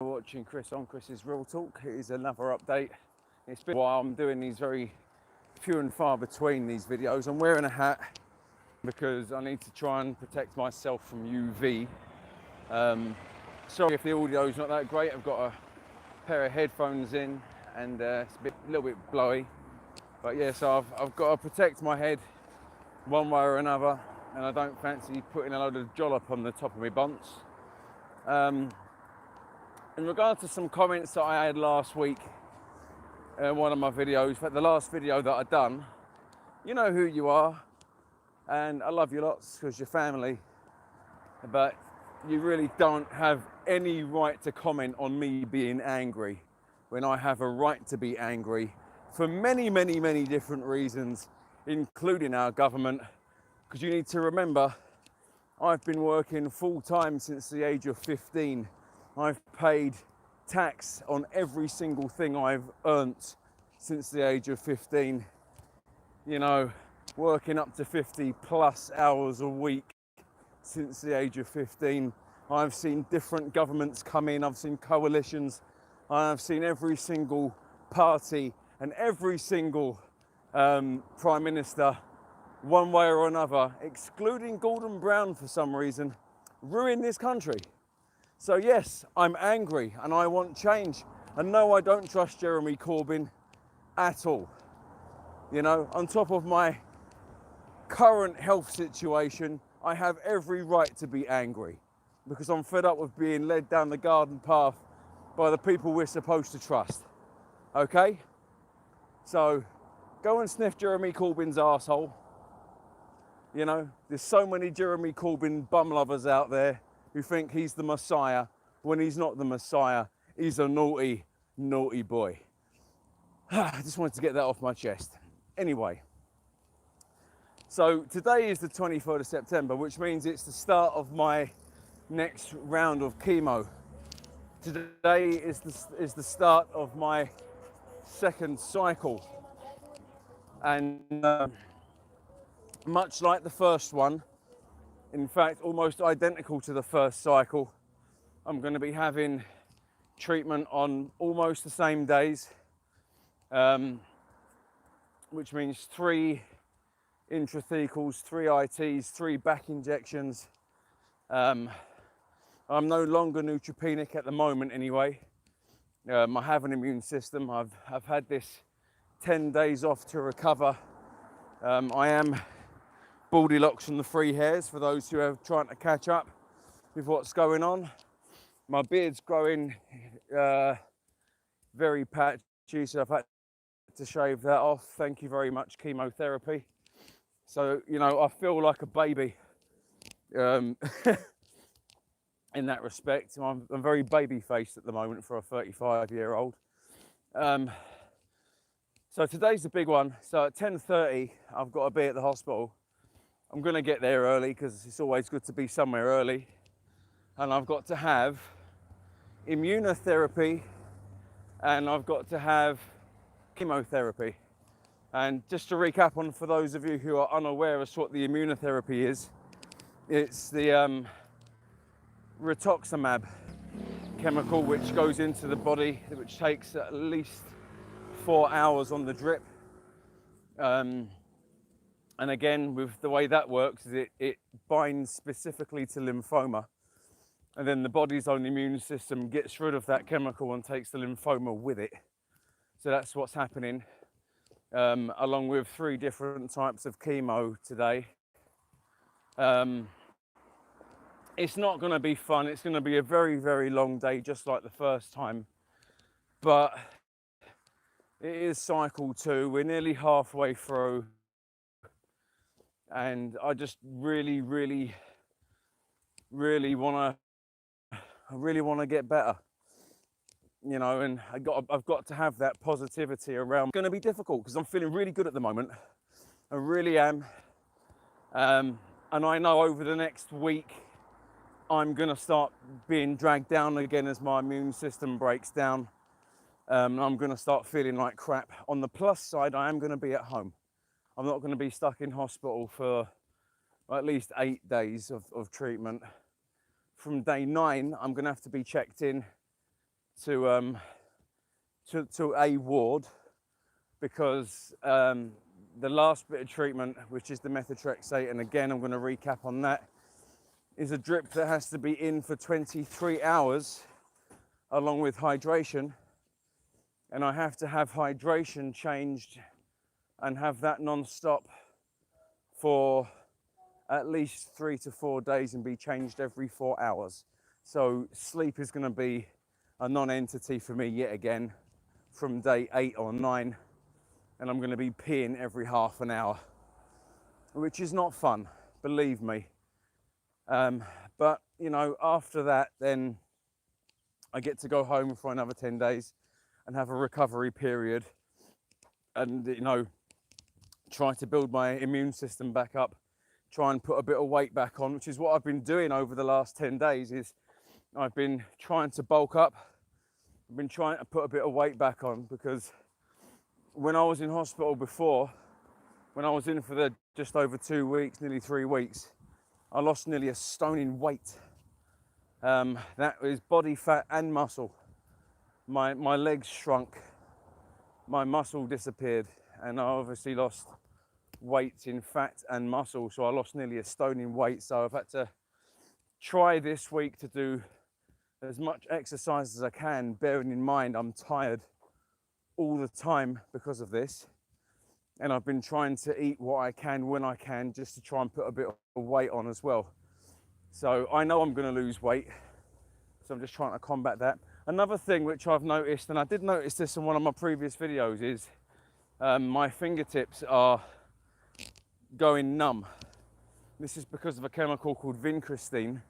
Watching Chris on Chris's Real Talk. It is another update. It's been a while. I'm doing these very few and far between these videos. I'm wearing a hat because I need to try and protect myself from UV. Sorry if the audio is not that great. I've got a pair of headphones in and it's a little bit blowy. But yeah, so I've got to protect my head one way or another, and I don't fancy putting a load of jollop on the top of my bunts. In regard to some comments that I had last week in one of my videos, in fact the last video that I'd done, you know who you are, and I love you lots because you're family, but you really don't have any right to comment on me being angry when I have a right to be angry for many, many, many different reasons, including our government, because you need to remember, I've been working full time since the age of 15. I've paid tax on every single thing I've earned since the age of 15. You know, working up to 50 plus hours a week since the age of 15. I've seen different governments come in, I've seen coalitions, I've seen every single party and every single Prime Minister, one way or another, excluding Gordon Brown for some reason, ruin this country. So yes, I'm angry and I want change. And no, I don't trust Jeremy Corbyn at all. You know, on top of my current health situation, I have every right to be angry because I'm fed up with being led down the garden path by the people we're supposed to trust. Okay? So go and sniff Jeremy Corbyn's arsehole. You know, there's so many Jeremy Corbyn bum lovers out there who think he's the Messiah when he's not the Messiah. He's a naughty, naughty boy. I just wanted to get that off my chest. Anyway, so today is the 23rd of September, which means it's the start of my next round of chemo. Today is the start of my second cycle. And much like the first one, in fact, almost identical to the first cycle, I'm going to be having treatment on almost the same days, which means 3 intrathecals, 3 ITs, 3 back injections. I'm no longer neutropenic at the moment anyway. I have an immune system. I've had this 10 days off to recover. I am Baldylocks from the free hairs for those who are trying to catch up with what's going on. My beard's growing very patchy, so I've had to shave that off. Thank you very much, chemotherapy. So, you know, I feel like a baby in that respect. I'm very baby-faced at the moment for a 35-year-old. So today's the big one. So at 10:30, I've got to be at the hospital. I'm going to get there early because it's always good to be somewhere early. And I've got to have immunotherapy and I've got to have chemotherapy. And just to recap on, for those of you who are unaware as to what the immunotherapy is, it's the rituximab chemical which goes into the body, which takes at least 4 hours on the drip. And again, with the way that works, it binds specifically to lymphoma. And then the body's own immune system gets rid of that chemical and takes the lymphoma with it. So that's what's happening, along with 3 different types of chemo today. It's not going to be fun. It's going to be a very, very long day, just like the first time. But it is cycle 2. We're nearly halfway through. And I just really want to get better, you know, and I've got to have that positivity around. It's going to be difficult because I'm feeling really good at the moment. I really am. And I know over the next week, I'm going to start being dragged down again as my immune system breaks down. I'm going to start feeling like crap. On the plus side, I am going to be at home. I'm not going to be stuck in hospital for at least 8 days of treatment. From day 9, I'm going to have to be checked in to a ward, because the last bit of treatment, which is the methotrexate, and again I'm going to recap on that, is a drip that has to be in for 23 hours along with hydration, and I have to have hydration changed and have that non-stop for at least 3 to 4 days and be changed every 4 hours. So sleep is going to be a non-entity for me yet again from day 8 or 9, and I'm going to be peeing every half an hour, which is not fun, believe me. But you know, after that, then I get to go home for another 10 days and have a recovery period, and you know, try to build my immune system back up, try and put a bit of weight back on, which is what I've been doing over the last 10 days. Is I've been trying to bulk up. I've been trying to put a bit of weight back on, because when I was in hospital before, when I was in for the just over 2 weeks, nearly 3 weeks, I lost nearly a stone in weight. That was body fat and muscle. My legs shrunk, my muscle disappeared, and I obviously lost weight in fat and muscle, so I lost nearly a stone in weight. So I've had to try this week to do as much exercise as I can, bearing in mind I'm tired all the time because of this, and I've been trying to eat what I can when I can, just to try and put a bit of weight on as well. So I know I'm going to lose weight, so I'm just trying to combat that. Another thing which I've noticed, and I did notice this in one of my previous videos, is my fingertips are going numb. This is because of a chemical called vincristine,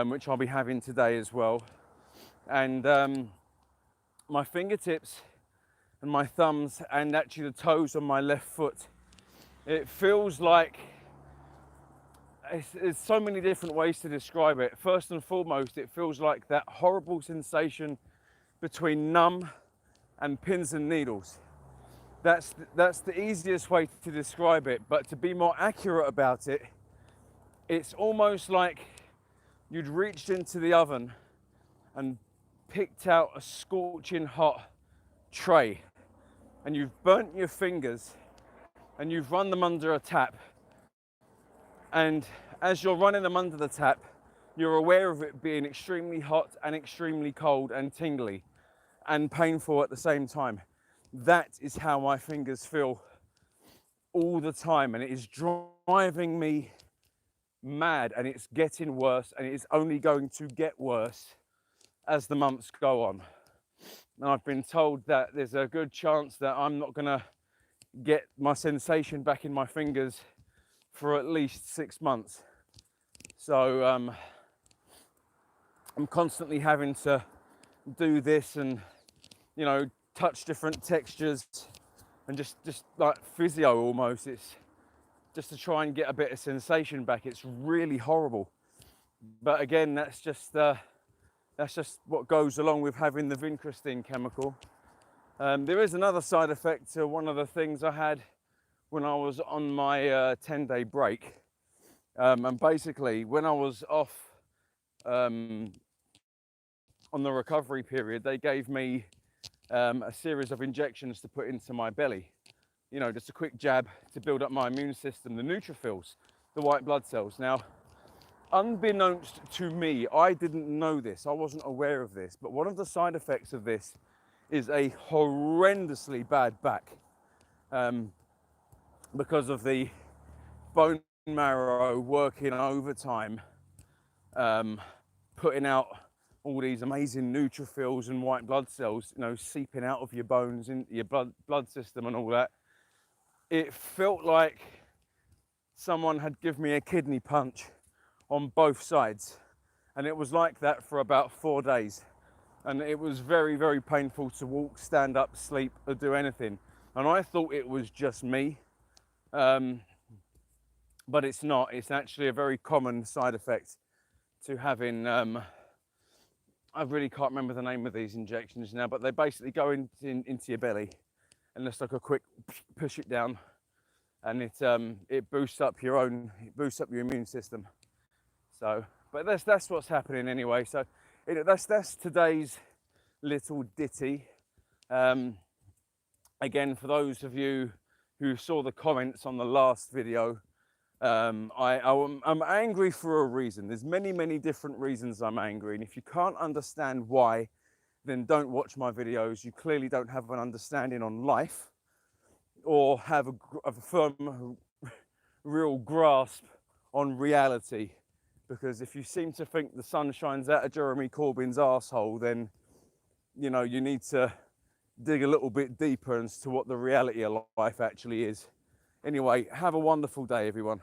which I'll be having today as well. And my fingertips and my thumbs, and actually the toes on my left foot, it feels like, there's so many different ways to describe it. First and foremost, it feels like that horrible sensation between numb and pins and needles. That's the easiest way to describe it, but to be more accurate about it, it's almost like you'd reached into the oven and picked out a scorching hot tray, and you've burnt your fingers and you've run them under a tap, and as you're running them under the tap, you're aware of it being extremely hot and extremely cold and tingly and painful at the same time. That is how my fingers feel all the time, and it is driving me mad, and it's getting worse, and it is only going to get worse as the months go on. And I've been told that there's a good chance that I'm not going to get my sensation back in my fingers for at least 6 months. So I'm constantly having to do this and, you know, touch different textures and just like physio almost. It's just to try and get a bit of sensation back. It's really horrible. But again, that's just what goes along with having the vincristine chemical. There is another side effect to one of the things I had when I was on my 10-day break. And basically, when I was off on the recovery period, they gave me a series of injections to put into my belly. You know, just a quick jab to build up my immune system, the neutrophils, the white blood cells. Now, unbeknownst to me, I didn't know this, I wasn't aware of this, but one of the side effects of this is a horrendously bad back, because of the bone marrow working overtime, putting out all these amazing neutrophils and white blood cells, you know, seeping out of your bones into your blood system and all that. It felt like someone had given me a kidney punch on both sides, and it was like that for about 4 days, and it was very, very painful to walk, stand up, sleep, or do anything. And I thought it was just me, but it's not. It's actually a very common side effect to having I really can't remember the name of these injections now, but they basically go into your belly, and it's like a quick push it down, and it boosts up your immune system. So, but that's what's happening anyway. So that's today's little ditty. Again, for those of you who saw the comments on the last video, I'm angry for a reason. There's many different reasons I'm angry, and if you can't understand why, then don't watch my videos. You clearly don't have an understanding on life, or have a firm, real grasp on reality. Because if you seem to think the sun shines out of Jeremy Corbyn's arsehole, then you know you need to dig a little bit deeper as to what the reality of life actually is. Anyway, have a wonderful day, everyone.